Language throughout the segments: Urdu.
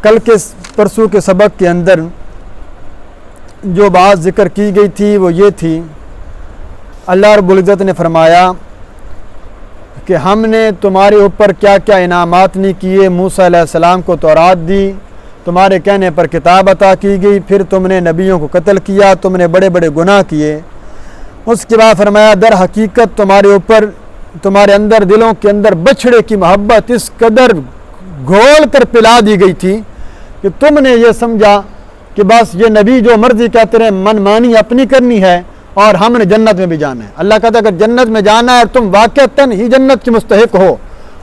کل کے پرسوں کے سبق کے اندر جو بات ذکر کی گئی تھی وہ یہ تھی، اللہ رب العزت نے فرمایا کہ ہم نے تمہارے اوپر کیا کیا انعامات نہیں کیے۔ موسیٰ علیہ السلام کو تورات دی، تمہارے کہنے پر کتاب عطا کی گئی، پھر تم نے نبیوں کو قتل کیا، تم نے بڑے بڑے گناہ کیے۔ اس کے بعد فرمایا در حقیقت تمہارے اوپر، تمہارے اندر دلوں کے اندر بچھڑے کی محبت اس قدر گھول کر پلا دی گئی تھی کہ تم نے یہ سمجھا کہ بس یہ نبی جو مرضی کہتے رہے، من مانی اپنی کرنی ہے اور ہم نے جنت میں بھی جانا ہے۔ اللہ کہتا ہے اگر جنت میں جانا ہے تم واقعتاً ہی جنت کے مستحق ہو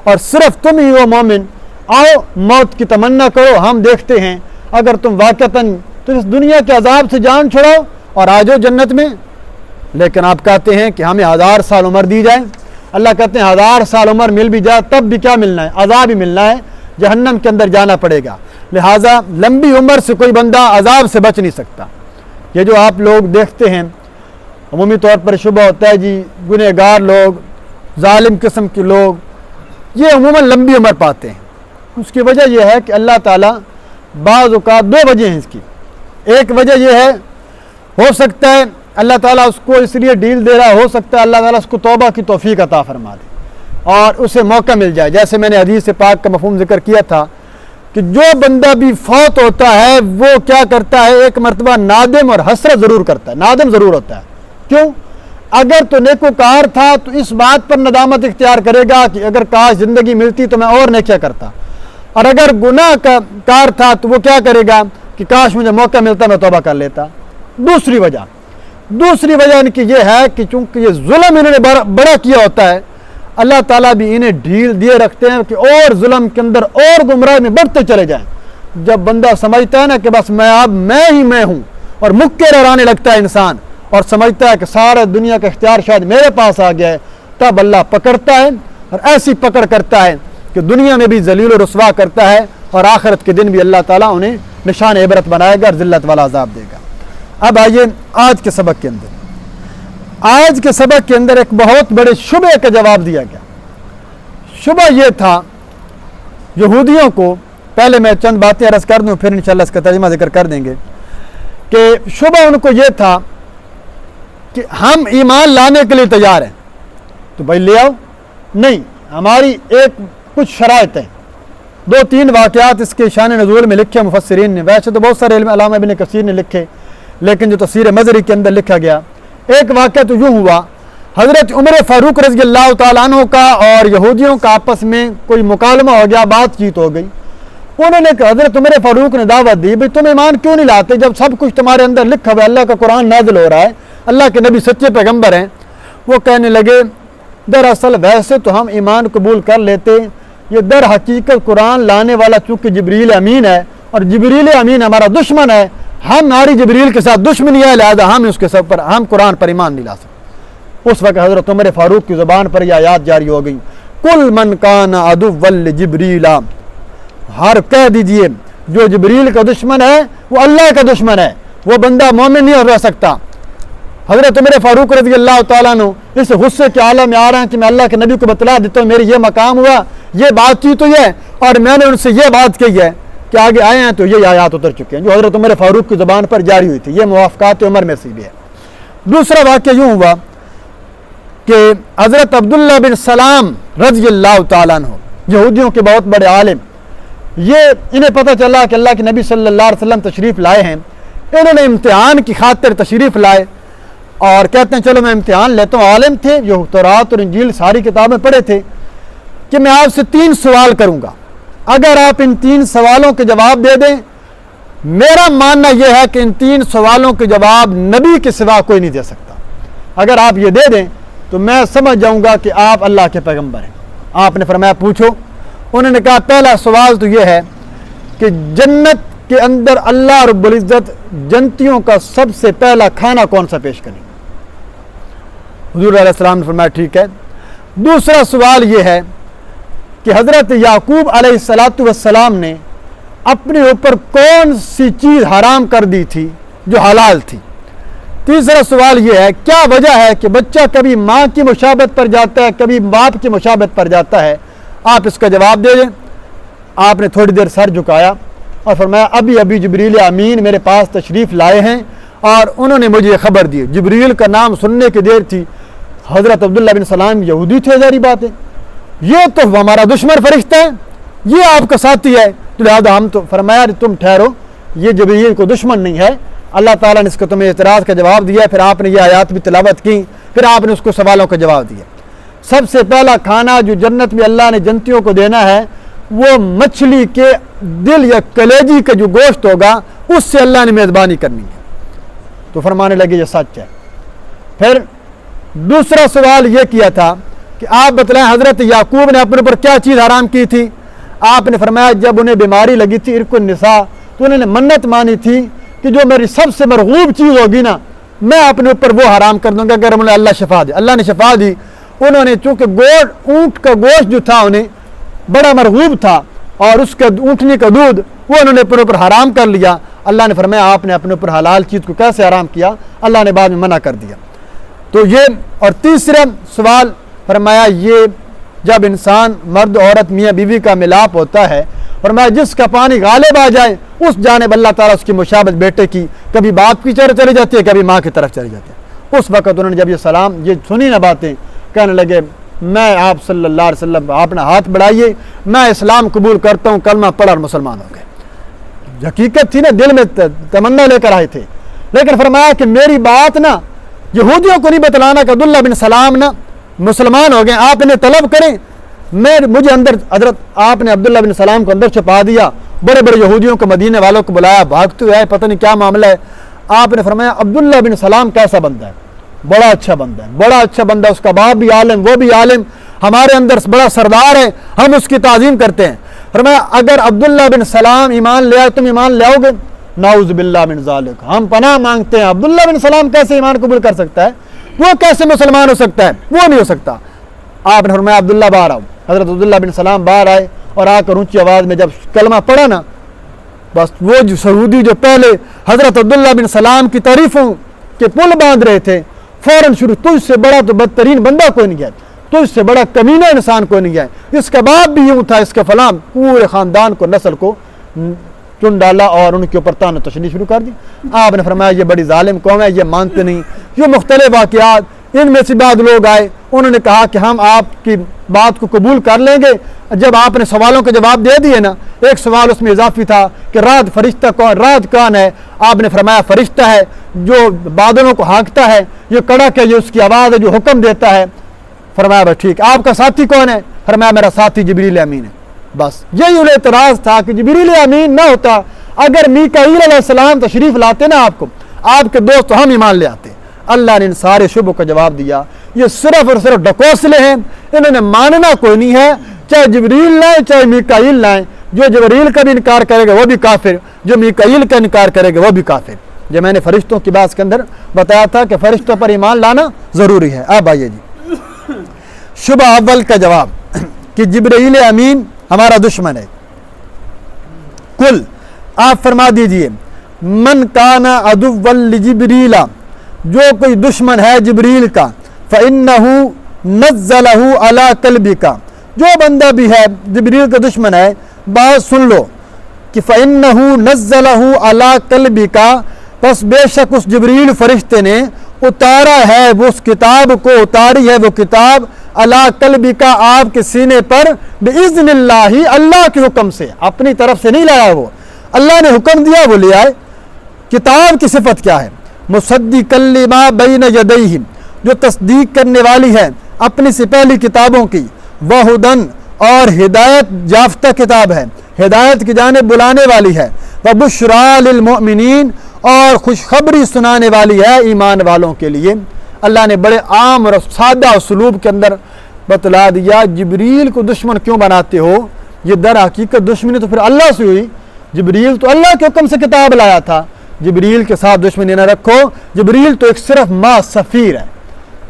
اور صرف تم ہی ہو مومن، آؤ موت کی تمنا کرو، ہم دیکھتے ہیں اگر تم واقعتاً تو اس دنیا کے عذاب سے جان چھڑاؤ اور آ جاؤ جنت میں۔ لیکن آپ کہتے ہیں کہ ہمیں 1000 سال عمر دی جائے۔ اللہ کہتے ہیں 1000 سال عمر مل بھی جائے تب بھی کیا ملنا ہے؟ عذاب ہی ملنا ہے، جہنم کے اندر جانا پڑے گا۔ لہٰذا لمبی عمر سے کوئی بندہ عذاب سے بچ نہیں سکتا۔ یہ جو آپ لوگ دیکھتے ہیں عمومی طور پر شبہ ہوتا ہے جی گنہگار لوگ، ظالم قسم کے لوگ یہ عموماً لمبی عمر پاتے ہیں۔ اس کی وجہ یہ ہے کہ اللہ تعالیٰ بعض اوقات 2 وجہ ہیں اس کی۔ ایک وجہ یہ ہے، ہو سکتا ہے اللہ تعالیٰ اس کو اس لیے ڈیل دے رہا، ہو سکتا ہے اللہ تعالیٰ اس کو توبہ کی توفیق عطا فرما دے اور اسے موقع مل جائے۔ جیسے میں نے حدیث پاک کا مفہوم ذکر کیا تھا کہ جو بندہ بھی فوت ہوتا ہے وہ کیا کرتا ہے، ایک مرتبہ نادم اور حسرت ضرور کرتا ہے، نادم ضرور ہوتا ہے۔ کیوں؟ اگر تو نیکوکار تھا تو اس بات پر ندامت اختیار کرے گا کہ اگر کاش زندگی ملتی تو میں اور نیکیاں کرتا، اور اگر گناہ کا کار تھا تو وہ کیا کرے گا کہ کاش مجھے موقع ملتا میں توبہ کر لیتا۔ دوسری وجہ ان کی یہ ہے کہ چونکہ یہ ظلم انہوں نے بڑا کیا ہوتا ہے، اللہ تعالیٰ بھی انہیں ڈھیل دیے رکھتے ہیں کہ اور ظلم کے اندر اور گمراہ میں بڑھتے چلے جائیں۔ جب بندہ سمجھتا ہے نا کہ بس میں ہی ہوں اور مکے رہانے لگتا ہے انسان اور سمجھتا ہے کہ سارا دنیا کا اختیار شاید میرے پاس آ گیا ہے، تب اللہ پکڑتا ہے اور ایسی پکڑ کرتا ہے کہ دنیا میں بھی ذلیل و رسوا کرتا ہے اور آخرت کے دن بھی اللہ تعالیٰ انہیں نشان عبرت بنائے گا اور ذلت والا عذاب دے گا۔ اب آئیے آج کے سبق کے اندر ایک بہت بڑے شبہ کا جواب دیا گیا۔ شبہ یہ تھا یہودیوں کو، پہلے میں چند باتیں عرض کر دوں پھر انشاءاللہ اس کا ترجمہ ذکر کر دیں گے، کہ شبہ ان کو یہ تھا کہ ہم ایمان لانے کے لیے تیار ہیں تو بھائی لے آؤ، نہیں ہماری کچھ شرائط ہیں۔ 2-3 واقعات اس کے شان نزول میں لکھے مفسرین نے، ویسے تو بہت سارے علم علامہ ابن کثیر نے لکھے لیکن جو تفسیر مظہری کے اندر لکھا گیا، ایک واقعہ تو یوں ہوا، حضرت عمر فاروق رضی اللہ تعالیٰ عنہ کا اور یہودیوں کا آپس میں کوئی مکالمہ ہو گیا، بات چیت ہو گئی۔ انہوں نے کہا، حضرت عمر فاروق نے دعوت دی، بھئی تم ایمان کیوں نہیں لاتے جب سب کچھ تمہارے اندر لکھا ہوا ہے، اللہ کا قرآن نازل ہو رہا ہے، اللہ کے نبی سچے پیغمبر ہیں۔ وہ کہنے لگے دراصل ویسے تو ہم ایمان قبول کر لیتے، یہ در حقیقت قرآن لانے والا چونکہ جبریل امین ہے اور جبریل امین ہمارا دشمن ہے، ہماری جبریل کے ساتھ دشمنی ہے، لہذا ہم قرآن پر ایمان نہیں لا سکتے۔ اس وقت حضرت عمر فاروق کی زبان پر یہ آیات جاری ہو گئی، کل من کان عدوا لجبریل، ہر کہہ دیجئے جو جبریل کا دشمن ہے وہ اللہ کا دشمن ہے، وہ بندہ مومن نہیں رہ سکتا۔ حضرت عمر فاروق رضی اللہ تعالیٰ عنہ اس غصے کے عالم میں آ رہے ہیں کہ میں اللہ کے نبی کو بتلا دیتا ہوں میری یہ مقام ہوا، یہ بات چیت ہوئی ہے اور میں نے ان سے یہ بات کہی ہے کہ آگے آئے ہیں تو یہ آیات اتر چکے ہیں جو حضرت عمر فاروق کی زبان پر جاری ہوئی تھی۔ یہ موافقات عمر میں سے بھی ہے۔ دوسرا واقعہ یوں ہوا کہ حضرت عبداللہ بن سلام رضی اللہ تعالیٰ عنہ، یہودیوں کے بہت بڑے عالم، انہیں پتہ چلا کہ اللہ کے نبی صلی اللہ علیہ وسلم تشریف لائے ہیں، انہوں نے امتحان کی خاطر تشریف لائے اور کہتے ہیں چلو میں امتحان لیتا ہوں۔ عالم تھے جو تورات اور انجیل ساری کتابیں پڑھے تھے کہ میں آپ سے 3 سوال کروں گا، اگر آپ ان 3 سوالوں کے جواب دے دیں، میرا ماننا یہ ہے کہ ان 3 سوالوں کے جواب نبی کے سوا کوئی نہیں دے سکتا، اگر آپ یہ دے دیں تو میں سمجھ جاؤں گا کہ آپ اللہ کے پیغمبر ہیں۔ آپ نے فرمایا پوچھو۔ انہوں نے کہا پہلا سوال تو یہ ہے کہ جنت کے اندر اللہ رب العزت جنتیوں کا سب سے پہلا کھانا کون سا پیش کریں؟ حضور علیہ السلام نے فرمایا ٹھیک ہے۔ دوسرا سوال یہ ہے کہ حضرت یعقوب علیہ السلام نے اپنے اوپر کون سی چیز حرام کر دی تھی جو حلال تھی؟ تیسرا سوال یہ ہے کیا وجہ ہے کہ بچہ کبھی ماں کی مشابہت پر جاتا ہے کبھی باپ کی مشابہت پر جاتا ہے؟ آپ اس کا جواب دے دیں۔ آپ نے تھوڑی دیر سر جھکایا، اور فرمایا ابھی ابھی جبریل امین میرے پاس تشریف لائے ہیں اور انہوں نے مجھے خبر دی. جبریل کا نام سننے کی دیر تھی. حضرت عبداللہ بن سلام یہودی تھے، ظاہری بات ہے، یہ تو ہمارا دشمن فرشتہ ہے، یہ آپ کا ساتھی ہے، تو لہٰذا ہم تو فرمایا تم ٹھہرو، یہ جبریل کو دشمن نہیں ہے. اللہ تعالیٰ نے اس کو تمہیں اعتراض کا جواب دیا. پھر آپ نے یہ آیات بھی تلاوت کی، پھر آپ نے اس کو سوالوں کا جواب دیا. سب سے پہلا کھانا جو جنت میں اللہ نے جنتیوں کو دینا ہے وہ مچھلی کے دل یا کلیجی کا جو گوشت ہوگا اس سے اللہ نے میزبانی کرنی ہے. تو فرمانے لگے یہ سچ ہے. پھر دوسرا سوال یہ کیا تھا کہ آپ بتلائیں حضرت یعقوب نے اپنے اوپر کیا چیز حرام کی تھی. آپ نے فرمایا جب انہیں بیماری لگی تھی عرق النساء تو انہوں نے منت مانی تھی کہ جو میری سب سے مرغوب چیز ہوگی نا میں اپنے اوپر وہ حرام کر دوں گا اگر انہیں اللہ شفا دے. اللہ نے شفا دی. انہوں نے چونکہ اونٹ کا گوشت جو تھا انہیں بڑا مرغوب تھا اور اس کا اونٹنی کا دودھ وہ انہوں نے اپنے اوپر حرام کر لیا. اللہ نے فرمایا آپ نے اپنے اوپر حلال چیز کو کیسے حرام کیا؟ اللہ نے بعد میں منع کر دیا. تو یہ اور تیسرا سوال فرمایا یہ جب انسان مرد عورت میاں بیوی کا ملاپ ہوتا ہے فرمایا جس کا پانی غالب آ جائے اس جانب اللہ تعالیٰ اس کی مشابہت بیٹے کی کبھی باپ کی طرف چلی جاتی ہے کبھی ماں کی طرف چلی جاتی ہے. اس وقت انہوں نے جب یہ سنی نہ باتیں کہنے لگے میں آپ صلی اللہ علیہ وسلم اپنا ہاتھ بڑھائیے میں اسلام قبول کرتا ہوں کلمہ پڑھ اور مسلمان ہو گئے. حقیقت تھی نا دل میں تمنا لے کر آئے تھے لیکن فرمایا کہ میری بات نا یہودیوں کو نہیں بتلانا کہ عبداللہ بن سلام نا مسلمان ہو گئے آپ انہیں طلب کریں. مجھے اندر حضرت آپ نے عبداللہ بن سلام کو اندر چھپا دیا. بڑے بڑے یہودیوں کو مدینے والوں کو بلایا بھاگتے ہوئے آئے پتہ نہیں کیا معاملہ ہے. آپ نے فرمایا عبداللہ بن سلام کیسا بندہ ہے؟ بڑا اچھا بندہ ہے بڑا اچھا بندہ. اس کا باپ بھی عالم وہ بھی عالم ہمارے اندر بڑا سردار ہے ہم اس کی تعظیم کرتے ہیں. فرمایا اگر عبداللہ بن سلام ایمان لے آئے تم ایمان لے آؤ گے؟ نعوذ باللہ من ذالک ہم پناہ مانگتے ہیں. عبداللہ بن سلام کیسے ایمان قبول کر سکتا ہے؟ وہ کیسے مسلمان ہو سکتا ہے؟ وہ نہیں ہو سکتا. آپ نے فرمایا عبداللہ باہر آؤ. حضرت عبداللہ بن سلام باہر آئے اور آ کر اونچی آواز میں جب کلمہ پڑھا نا بس وہ جو سعودی جو پہلے حضرت عبداللہ بن سلام کی تعریفوں کے پل باندھ رہے تھے فوراً شروع تجھ سے بڑا تو بدترین بندہ کوئی نہیں ہے تجھ سے بڑا کمینہ انسان کوئی نہیں ہے اس کا باپ بھی یوں تھا اس کا فلاں پورے خاندان کو نسل کو چن ڈالا اور ان کے اوپر تان و تشنیع شروع کر دی. آپ نے فرمایا یہ بڑی ظالم قوم ہے یہ مانتے نہیں. یہ مختلف واقعات ان میں سے بعد لوگ آئے انہوں نے کہا کہ ہم آپ کی بات کو قبول کر لیں گے. جب آپ نے سوالوں کے جواب دے دیے نا ایک سوال اس میں اضافی تھا کہ رات فرشتہ کون رات کون ہے؟ آپ نے فرمایا فرشتہ ہے جو بادلوں کو ہانکتا ہے یہ کڑک ہے یہ اس کی آواز ہے جو حکم دیتا ہے. فرمایا بس ٹھیک. آپ کا ساتھی کون ہے؟ فرمایا میرا ساتھی جبریل امین ہے. بس یہی انہیں اعتراض تھا کہ جبریل امین نہ ہوتا اگر میکائیل علیہ السلام تشریف لاتے نا آپ کو آپ کے دوست ہم ایمان لے آتے. اللہ نے ان سارے شبہوں کا جواب دیا. یہ صرف اور صرف ڈکوسلے ہیں انہوں نے ماننا کوئی نہیں ہے چاہے جبریل لائیں چاہے میکائیل لائیں. جو جبریل کا بھی انکار کرے گا وہ بھی کافر جو میکائیل کا انکار کرے گا وہ بھی کافر. جو میں نے فرشتوں کی بات کے اندر بتایا تھا کہ فرشتوں پر ایمان لانا ضروری ہے. اب آئیے جی شبہ اول کا جواب کہ جبرائیل امین ہمارا دشمن ہے. کل آپ فرما دیجئے من کان عدوا لجبریل جو کوئی دشمن ہے جبریل کا فإنہ نزلہ علی قلبک جو بندہ بھی ہے جبریل کا دشمن ہے بات سن لو کہ فإنہ نزلہ علی قلبک پس بے شک اس جبریل فرشتے نے اتارا ہے وہ اس کتاب کو اتاری ہے وہ کتاب علی قلبک آپ کے سینے پر بإذن اللہ اللہ کے حکم سے اپنی طرف سے نہیں لایا وہ اللہ نے حکم دیا وہ لے آئے. کتاب کی صفت کیا ہے؟ مصدقا لما بین یدیہ جو تصدیق کرنے والی ہے اپنی سے پہلی کتابوں کی وہدن اور ہدایت یافتہ کتاب ہے ہدایت کی جانب بلانے والی ہے وبشریٰ للمؤمنین اور خوشخبری سنانے والی ہے ایمان والوں کے لیے. اللہ نے بڑے عام اور سادہ اسلوب کے اندر بتلا دیا جبریل کو دشمن کیوں بناتے ہو. یہ در حقیقت دشمنی تو پھر اللہ سے ہوئی. جبریل تو اللہ کے حکم سے کتاب لایا تھا. جبریل کے ساتھ دشمنی نہ رکھو. جبریل تو ایک صرف ما سفیر ہے.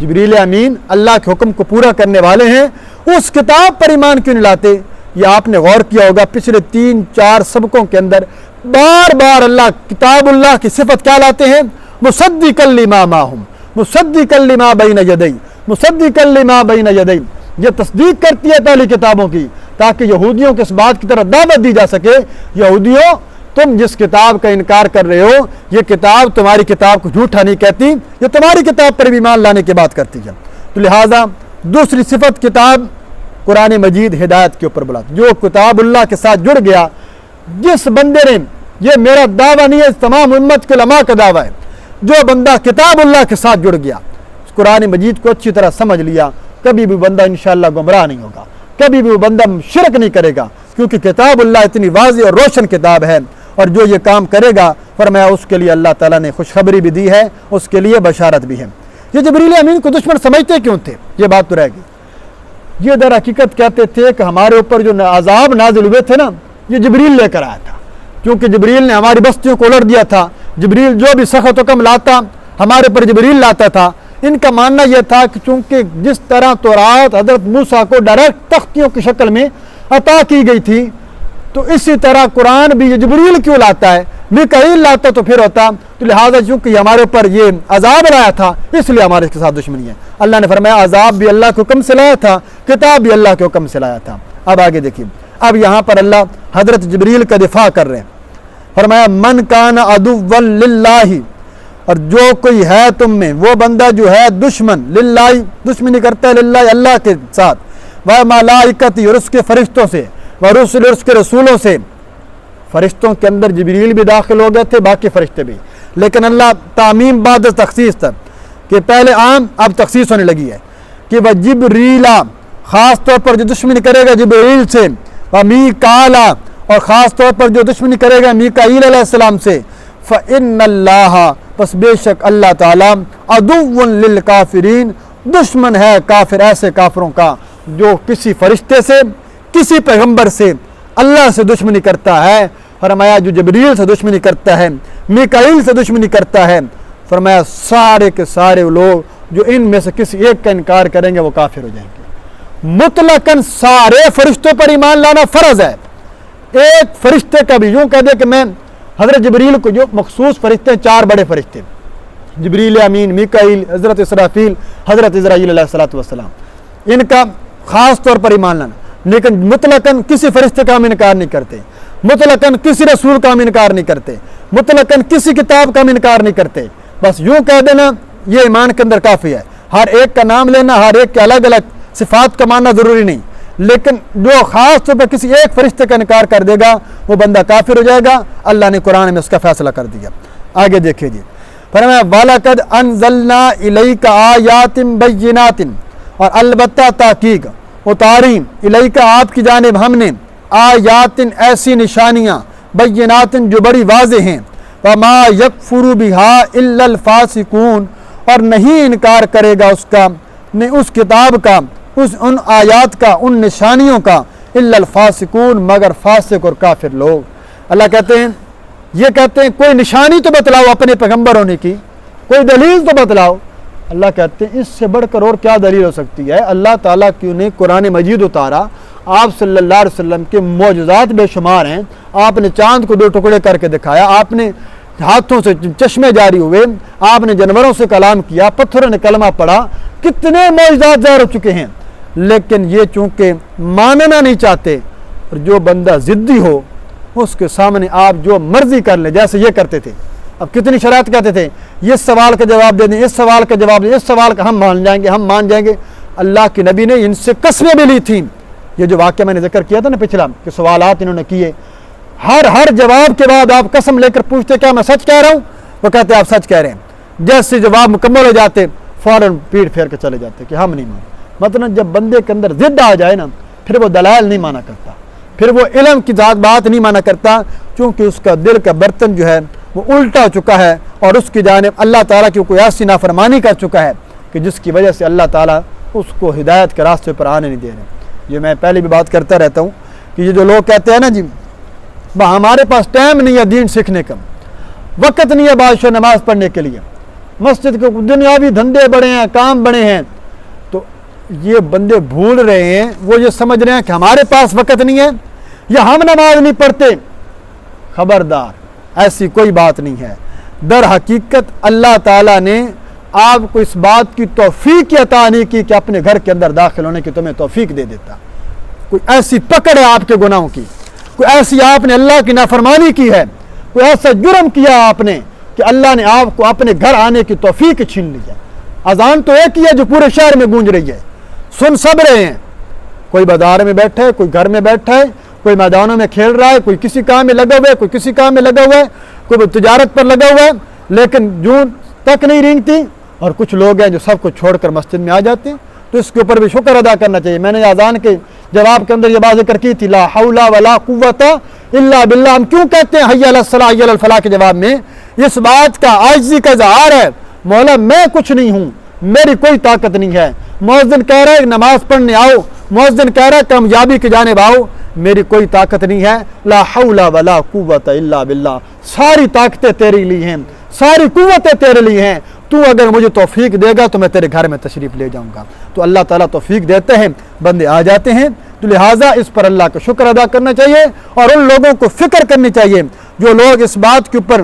جبریل امین اللہ کے حکم کو پورا کرنے والے ہیں. اس کتاب پر ایمان کیوں نہیں لاتے؟ یہ آپ نے غور کیا ہوگا پچھلے 3-4 سبقوں کے اندر بار بار اللہ کتاب اللہ کی صفت کیا لاتے ہیں؟ مصدقا لما معہم مصدقا لما بین یدی مصدقا لما بین یدی. یہ تصدیق کرتی ہے پہلی کتابوں کی تاکہ یہودیوں کے اس بات کی طرف دعوت دی جا سکے. یہودیوں تم جس کتاب کا انکار کر رہے ہو یہ کتاب تمہاری کتاب کو جھوٹا نہیں کہتی، یہ تمہاری کتاب پر بھی ایمان لانے کی بات کرتی ہے۔ تو لہٰذا دوسری صفت کتاب قرآن مجید ہدایت کے اوپر بلاتی، جو کتاب اللہ کے ساتھ جڑ گیا، جس بندے نے، یہ میرا دعویٰ نہیں ہے، اس تمام امت کے علماء کا دعویٰ ہے، جو بندہ کتاب اللہ کے ساتھ جڑ گیا، قرآن مجید کو اچھی طرح سمجھ لیا، کبھی بھی بندہ انشاءاللہ گمراہ نہیں ہوگا، کبھی بھی وہ بندہ شرک نہیں کرے گا، کیونکہ کتاب اللہ اتنی واضح اور روشن کتاب ہے، اور جو یہ کام کرے گا فرمایا اس کے لیے اللہ تعالیٰ نے خوشخبری بھی دی ہے، اس کے لیے بشارت بھی ہے۔ یہ جبریل امین کو دشمن سمجھتے کیوں تھے؟ یہ بات تو رہ گئی۔ یہ در حقیقت کہتے تھے کہ ہمارے اوپر جو عذاب نازل ہوئے تھے نا، یہ جبریل لے کر آیا تھا، کیونکہ جبریل نے ہماری بستیوں کو الٹ دیا تھا، جبریل جو بھی سخت حکم لاتا ہمارے پر جبریل لاتا تھا۔ ان کا ماننا یہ تھا کہ چونکہ جس طرح تورات حضرت موسیٰ کو ڈائریکٹ تختیوں کی شکل میں عطا کی گئی تھی، تو اسی طرح قرآن بھی یہ جبریل کیوں لاتا ہے، میکائیل لاتا تو پھر ہوتا۔ تو لہٰذا چونکہ یہ ہمارے اوپر یہ عذاب لایا تھا، اس لیے ہمارے کے ساتھ دشمنی ہے۔ اللہ نے فرمایا عذاب بھی اللہ کے حکم سے لایا تھا، کتاب بھی اللہ کے حکم سے لایا تھا۔ اب آگے دیکھیے، اب یہاں پر اللہ حضرت جبریل کا دفاع کر رہے ہیں۔ فرمایا من کان عدوا للہ، اور جو کوئی ہے تم میں وہ بندہ جو ہے دشمن للہ، دشمنی کرتا ہے للہ اللہ کے ساتھ، وملائکتی، اور اس کے فرشتوں سے، ورسل، اور اس کے رسولوں سے۔ فرشتوں کے اندر جبریل بھی داخل ہو گئے تھے، باقی فرشتے بھی، لیکن اللہ تعمیم بعد تخصیص تھا کہ پہلے عام اب تخصیص ہونے لگی ہے کہ وہ جبریلا، خاص طور پر جو دشمنی کرے گا جبریل سے، ومیکالا، اور خاص طور پر جو دشمنی کرے گا میکائیل علیہ السلام سے، فإن اللہ، پس بے شک اللہ تعالیٰ، عدو للکافرین، دشمن ہے کافر، ایسے کافروں کا جو کسی فرشتے سے، کسی پیغمبر سے، اللہ سے دشمنی کرتا ہے۔ فرمایا جو جبریل سے دشمنی کرتا ہے، میکائیل سے دشمنی کرتا ہے، فرمایا سارے کے سارے لوگ جو ان میں سے کسی ایک کا انکار کریں گے وہ کافر ہو جائیں گے۔ مطلقاً سارے فرشتوں پر ایمان لانا فرض ہے۔ ایک فرشتے کا بھی یوں کہہ دے کہ میں حضرت جبریل کو، جو مخصوص فرشتے، چار بڑے فرشتے، جبریل امین، میکائیل، حضرت اسرافیل، حضرت عزرائیل علیہ السلام، ان کا خاص طور پر ایمان لانا، لیکن مطلقاً کسی فرشتے کا ہم انکار نہیں کرتے، مطلقاً کسی رسول کا ہم انکار نہیں کرتے، مطلقاً کسی کتاب کا ہم انکار نہیں کرتے، بس یوں کہہ دینا یہ ایمان کے اندر کافی ہے۔ ہر ایک کا نام لینا، ہر ایک کے الگ الگ صفات کا ماننا ضروری نہیں، لیکن جو خاص طور پر کسی ایک فرشتے کا انکار کر دے گا وہ بندہ کافر ہو جائے گا۔ اللہ نے قرآن میں اس کا فیصلہ کر دیا۔ آگے دیکھیے جی، فرمایا وَلَقَدْ أَنزَلْنَا إِلَيْكَ آيَاتٍ بَيِّنَاتٍ، اور البتہ تحقیق اتاری، الیک آپ کی جانب ہم نے، آیاتن ایسی نشانیاں، بیناتن جو بڑی واضح ہیں، وما یکفر بہا الا الفاسقون، اور نہیں انکار کرے گا اس کا، اس کتاب کا، ان آیات کا، ان نشانیوں کا، الا الفاسقون، مگر فاسق اور کافر لوگ۔ اللہ کہتے ہیں، یہ کہتے ہیں کوئی نشانی تو بتلاؤ اپنے پیغمبر ہونے کی، کوئی دلیل تو بتلاؤ۔ اللہ کہتے ہیں اس سے بڑھ کر اور کیا دلیل ہو سکتی ہے؟ اللہ تعالیٰ کیوں نے قرآن مجید اتارا، آپ صلی اللہ علیہ وسلم کے معجزات بے شمار ہیں، آپ نے چاند کو دو ٹکڑے کر کے دکھایا، آپ نے ہاتھوں سے چشمے جاری ہوئے، آپ نے جانوروں سے کلام کیا، پتھروں نے کلمہ پڑھا، کتنے معجزات ظاہر ہو چکے ہیں، لیکن یہ چونکہ ماننا نہیں چاہتے، اور جو بندہ ضدی ہو اس کے سامنے آپ جو مرضی کر لیں، جیسے یہ کرتے تھے۔ اب کتنی شرائط کہتے تھے، یہ سوال کا جواب دے دیں، اس سوال کا جواب دیں، اس سوال کا ہم مان جائیں گے، ہم مان جائیں گے۔ اللہ کے نبی نے ان سے قسمیں بھی لی تھیں۔ یہ جو واقعہ میں نے ذکر کیا تھا نا پچھلا، کہ سوالات انہوں نے کیے، ہر جواب کے بعد آپ قسم لے کر پوچھتے کیا میں سچ کہہ رہا ہوں؟ وہ کہتے آپ سچ کہہ رہے ہیں۔ جیسے جواب مکمل ہو جاتے فوراً پیٹ پھیر کے چلے جاتے کہ ہم نہیں مانتے۔ مطلب جب بندے کے اندر ضد آ جائے نا، پھر وہ دلائل نہیں مانا کرتا، پھر وہ علم کی ذات بات نہیں مانا کرتا، چونکہ اس کا دل کا برتن جو ہے وہ الٹا ہو چکا ہے، اور اس کی جانب اللہ تعالیٰ کی کوئی ایسی نافرمانی کر چکا ہے کہ جس کی وجہ سے اللہ تعالیٰ اس کو ہدایت کے راستے پر آنے نہیں دے رہے۔ یہ میں پہلے بھی بات کرتا رہتا ہوں کہ یہ جو لوگ کہتے ہیں نا جی ہمارے پاس ٹائم نہیں ہے دین سیکھنے کا، وقت نہیں ہے بادشاہ نماز پڑھنے کے لیے، مسجد کے دنیاوی دھندے بڑے ہیں، کام بڑے ہیں، تو یہ بندے بھول رہے ہیں، وہ یہ سمجھ رہے ہیں کہ ہمارے پاس وقت نہیں ہے یا ہم نماز نہیں پڑھتے۔ خبردار، ایسی کوئی بات نہیں ہے۔ در حقیقت اللہ تعالیٰ نے آپ کو اس بات کی توفیق عطا نہیں کی کہ اپنے گھر کے اندر داخل ہونے کی تمہیں توفیق دے دیتا۔ کوئی ایسی پکڑ ہے آپ کے گناہوں کی، کوئی ایسی آپ نے اللہ کی نافرمانی کی ہے کوئی ایسا جرم کیا آپ نے کہ اللہ نے آپ کو اپنے گھر آنے کی توفیق چھین لی ہے؟ اذان تو ایک ہی ہے جو پورے شہر میں گونج رہی ہے، سن سب رہے ہیں، کوئی بازار میں بیٹھا ہے، کوئی گھر میں بیٹھا ہے، کوئی میدانوں میں کھیل رہا ہے، کوئی کسی کام میں لگا ہوا ہے، کوئی کسی کام میں لگا ہوا ہے، کوئی تجارت پر لگا ہوا ہے، لیکن جون تک نہیں رینگتی، اور کچھ لوگ ہیں جو سب کو چھوڑ کر مسجد میں آ جاتے ہیں. تو اس کے اوپر بھی شکر ادا کرنا چاہیے. میں نے اذان کے جواب کے اندر یہ بات ذکر کی تھی، لا حول ولا قوت الا باللہ. ہم کیوں کہتے ہیں حی علی الصلاۃ حی علی الفلاح کے جواب میں؟ اس بات کا عاجزی کا اظہار ہے، مولا میں کچھ نہیں ہوں، میری کوئی طاقت نہیں ہے. مؤذن کہہ رہا ہے نماز پڑھنے آؤ، مؤذن کہہ رہا ہے کامیابی کی جانب آؤ، میری کوئی طاقت نہیں ہے. لا حول ولا قوت الا باللہ. ساری طاقتیں تیرے لیے ہیں، ساری قوتیں تیرے لیے ہیں. تو اگر مجھے توفیق دے گا تو میں تیرے گھر میں تشریف لے جاؤں گا. تو اللہ تعالیٰ توفیق دیتے ہیں، بندے آ جاتے ہیں. تو لہٰذا اس پر اللہ کا شکر ادا کرنا چاہیے، اور ان لوگوں کو فکر کرنی چاہیے جو لوگ اس بات کے اوپر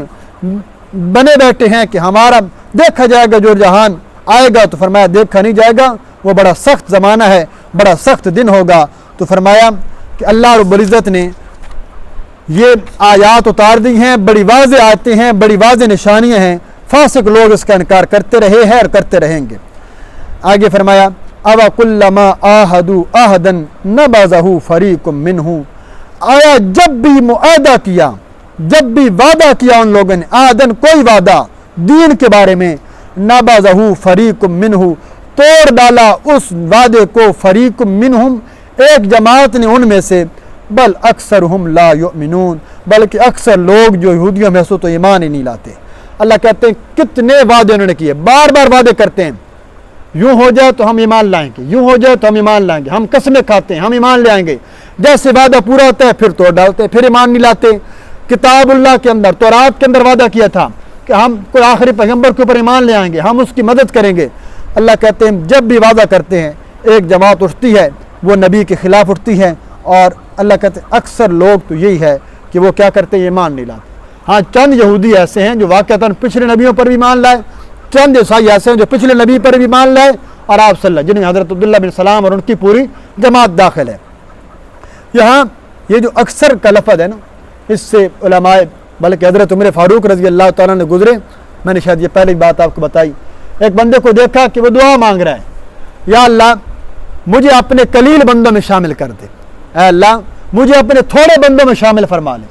بنے بیٹھے ہیں کہ ہمارا دیکھا جائے گا جو جہان آئے گا. تو فرمایا دیکھا نہیں جائے گا، وہ بڑا سخت زمانہ ہے، بڑا سخت دن ہوگا. تو فرمایا کہ اللہ رب العزت نے یہ آیات اتار دی ہیں، بڑی واضح آتے ہیں، بڑی واضح نشانیاں ہیں. فاسق لوگ اس کا انکار کرتے رہے ہیں اور کرتے رہیں گے. آگے فرمایا اَوَ كُلَّمَا عَاهَدُوا عَهْدًا نَبَذَهُ فَرِيقٌ مِّنْهُ. آیا جب بھی معاہدہ کیا، جب بھی وعدہ کیا ان لوگوں نے، عہدن کوئی وعدہ دین کے بارے میں، نَبَذَهُ فَرِيقٌ مِّنْهُ توڑ ڈالا اس وعدے کو، فریق منہم ایک جماعت نے ان میں سے، بل اکثرہم لا یؤمنون بلکہ اکثر لوگ جو یہودیوں میں سے تو ایمان ہی نہیں لاتے. اللہ کہتے ہیں کتنے وعدے انہوں نے کیے، بار بار وعدے کرتے ہیں، یوں ہو جائے تو ہم ایمان لائیں گے، یوں ہو جائے تو ہم ایمان لائیں گے، ہم قسمیں کھاتے ہیں ہم ایمان لے آئیں گے. جیسے وعدہ پورا ہوتا ہے پھر توڑ ڈالتے ہیں، پھر ایمان نہیں لاتے. کتاب اللہ کے اندر تورات کے اندر وعدہ کیا تھا کہ ہم کوئی آخری پیغمبر کے اوپر ایمان لے آئیں گے، ہم اس کی مدد کریں گے. اللہ کہتے ہیں جب بھی وعدہ کرتے ہیں ایک جماعت اٹھتی ہے، وہ نبی کے خلاف اٹھتی ہے. اور اللہ کہتے ہیں اکثر لوگ تو یہی ہے کہ وہ کیا کرتے ہیں، ایمان نہیں لاتے. ہاں چند یہودی ایسے ہیں جو واقعتاً پچھلے نبیوں پر بھی ایمان لائے، چند عیسائی ایسے ہیں جو پچھلے نبی پر بھی ایمان لائے، اور آپ صلی اللہ جنہیں حضرت عبداللہ بن سلام اور ان کی پوری جماعت داخل ہے. یہاں یہ جو اکثر کا لفظ ہے نا، اس سے علماء بلکہ حضرت عمر فاروق رضی اللہ تعالیٰ نے گزرے. میں نے شاید یہ پہلی بات آپ کو بتائی. ایک بندے کو دیکھا کہ وہ دعا مانگ رہا ہے، یا اللہ مجھے اپنے قلیل بندوں میں شامل کر دے، اے اللہ مجھے اپنے تھوڑے بندوں میں شامل فرما لے.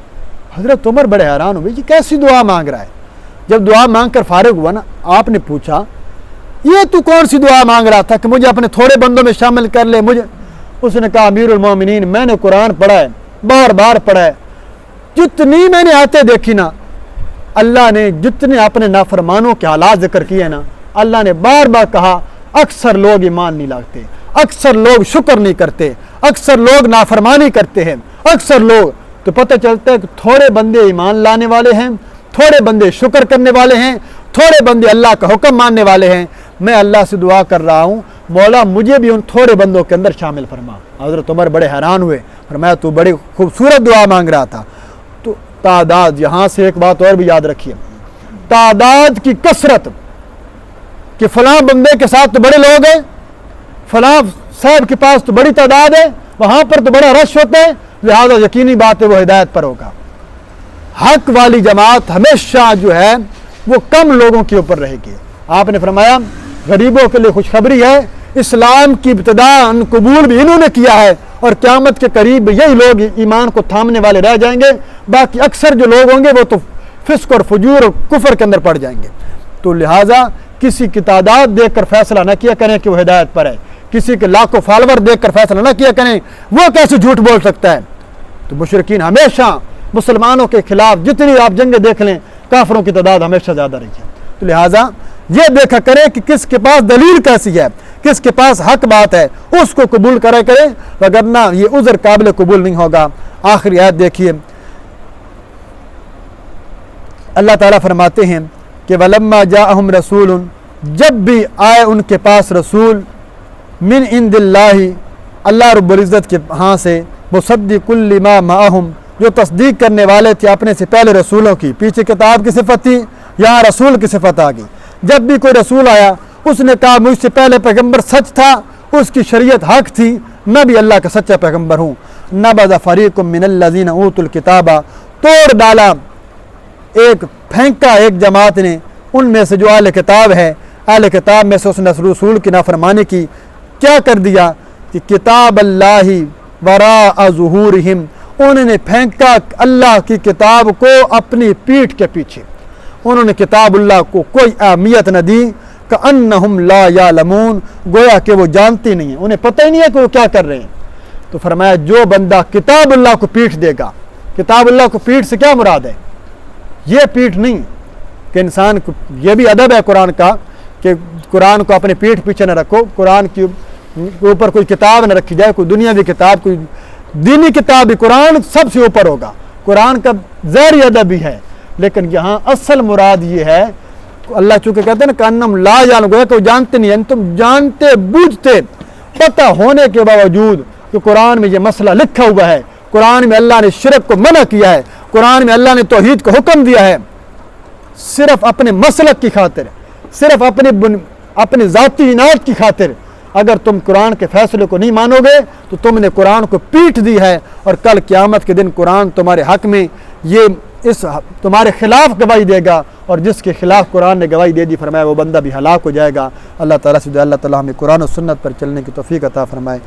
حضرت عمر بڑے حیران ہوئے، یہ کیسی دعا مانگ رہا ہے؟ جب دعا مانگ کر فارغ ہوا نا، آپ نے پوچھا یہ تو کون سی دعا مانگ رہا تھا کہ مجھے اپنے تھوڑے بندوں میں شامل کر لے مجھے؟ اس نے کہا امیر المومنین میں نے قرآن پڑھا ہے، بار بار پڑھا ہے، جتنی میں نے آیتیں دیکھی نا، اللہ نے جتنے اپنے نافرمانوں کے حالات ذکر کیے نا، اللہ نے بار بار کہا اکثر لوگ ایمان نہیں لاتے، اکثر لوگ شکر نہیں کرتے، اکثر لوگ نافرمانی کرتے ہیں، اکثر لوگ. تو پتہ چلتا ہے کہ تھوڑے بندے ایمان لانے والے ہیں، تھوڑے بندے شکر کرنے والے ہیں، تھوڑے بندے اللہ کا حکم ماننے والے ہیں. میں اللہ سے دعا کر رہا ہوں مولا مجھے بھی ان تھوڑے بندوں کے اندر شامل فرما. حضرت عمر بڑے حیران ہوئے، فرمایا تو بڑی خوبصورت دعا مانگ رہا تھا. تو تعداد، یہاں سے ایک بات اور بھی یاد رکھیے، تعداد کی کثرت کہ فلاں بندے کے ساتھ تو بڑے لوگ ہیں، فلاں صاحب کے پاس تو بڑی تعداد ہے، وہاں پر تو بڑا رش ہوتا ہے، لہذا یقینی بات ہے وہ ہدایت پر ہوگا. حق والی جماعت ہمیشہ جو ہے وہ کم لوگوں کے اوپر رہے گی. آپ نے فرمایا غریبوں کے لیے خوشخبری ہے، اسلام کی ابتدا قبول بھی انہوں نے کیا ہے، اور قیامت کے قریب یہی لوگ ایمان کو تھامنے والے رہ جائیں گے. باقی اکثر جو لوگ ہوں گے وہ تو فسق اور فجور اور کفر کے اندر پڑ جائیں گے. تو لہٰذا کسی کی تعداد دیکھ کر فیصلہ نہ کیا کریں کہ وہ ہدایت پر ہے، کسی کے لاکھوں فالوور دیکھ کر فیصلہ نہ کیا کریں وہ کیسے جھوٹ بول سکتا ہے. تو مشرکین ہمیشہ مسلمانوں کے خلاف جتنی آپ جنگیں دیکھ لیں، کافروں کی تعداد ہمیشہ زیادہ رہی ہے. تو لہٰذا یہ دیکھا کریں کہ کس کے پاس دلیل کیسی ہے، کس کے پاس حق بات ہے، اس کو قبول کرے کریں، وگرنہ یہ عذر قابل قبول نہیں ہوگا. آخری آیت دیکھیے، اللہ تعالیٰ فرماتے ہیں کہ وَلَمَّا جَاءَهُمْ رَسُولٌ، جب بھی آئے ان کے پاس رسول، من عند اللہ، اللہ رب العزت کے ہاں سے، مصدق لما معہم، جو تصدیق کرنے والے تھے اپنے سے پہلے رسولوں کی. پیچھے کتاب کی صفت تھی، یہاں رسول کی صفت آ گئی. جب بھی کوئی رسول آیا اس نے کہا مجھ سے پہلے پیغمبر سچ تھا، اس کی شریعت حق تھی، میں بھی اللہ کا سچا پیغمبر ہوں. نبذ فریق من الذین اوتوا الکتاب، توڑ ڈالا ایک پھینکا ایک جماعت نے ان میں سے جو اہل کتاب ہے، اہل کتاب میں سے اس نے رسول کی نافرمانی کی، کیا کر دیا کہ کتاب اللہ وراء ظہورہم، انہوں نے پھینکا اللہ کی کتاب کو اپنی پیٹھ کے پیچھے، انہوں نے کتاب اللہ کو کوئی اہمیت نہ دی، کأنہم لا یعلمون، گویا کہ وہ جانتے نہیں ہیں، انہیں پتہ ہی نہیں ہے کہ وہ کیا کر رہے ہیں۔ تو فرمایا جو بندہ کتاب اللہ کو پیٹھ دے گا، کتاب اللہ کو پیٹھ سے کیا مراد ہے؟ یہ پیٹھ نہیں کہ انسان کو، یہ بھی ادب ہے قرآن کا کہ قرآن کو اپنے پیٹھ پیچھے نہ رکھو، قرآن کے اوپر کوئی کتاب نہ رکھی جائے، کوئی دنیاوی کتاب، کوئی دینی کتاب بھی، قرآن سب سے اوپر ہوگا، قرآن کا ظاہری ادب بھی ہے، لیکن یہاں اصل مراد یہ ہے، اللہ چونکہ کہتے ہیں نا کانم لا جان، گویا کہ وہ جانتے نہیں ہیں، تم جانتے بوجھتے پتہ ہونے کے باوجود کہ قرآن میں یہ مسئلہ لکھا ہوا ہے، قرآن میں اللہ نے شرک کو منع کیا ہے، قرآن میں اللہ نے توحید کو حکم دیا ہے، صرف اپنے مسلک کی خاطر، صرف اپنے ذاتی عنایت کی خاطر اگر تم قرآن کے فیصلے کو نہیں مانو گے تو تم نے قرآن کو پیٹھ دی ہے، اور کل قیامت کے دن قرآن تمہارے حق میں یہ تمہارے خلاف گواہی دے گا، اور جس کے خلاف قرآن نے گواہی دے دی فرمایا وہ بندہ بھی ہلاک ہو جائے گا۔ اللہ تعالیٰ سے اللہ تعالیٰ ہمیں قرآن و سنت پر چلنے کی توفیق عطا فرمائے۔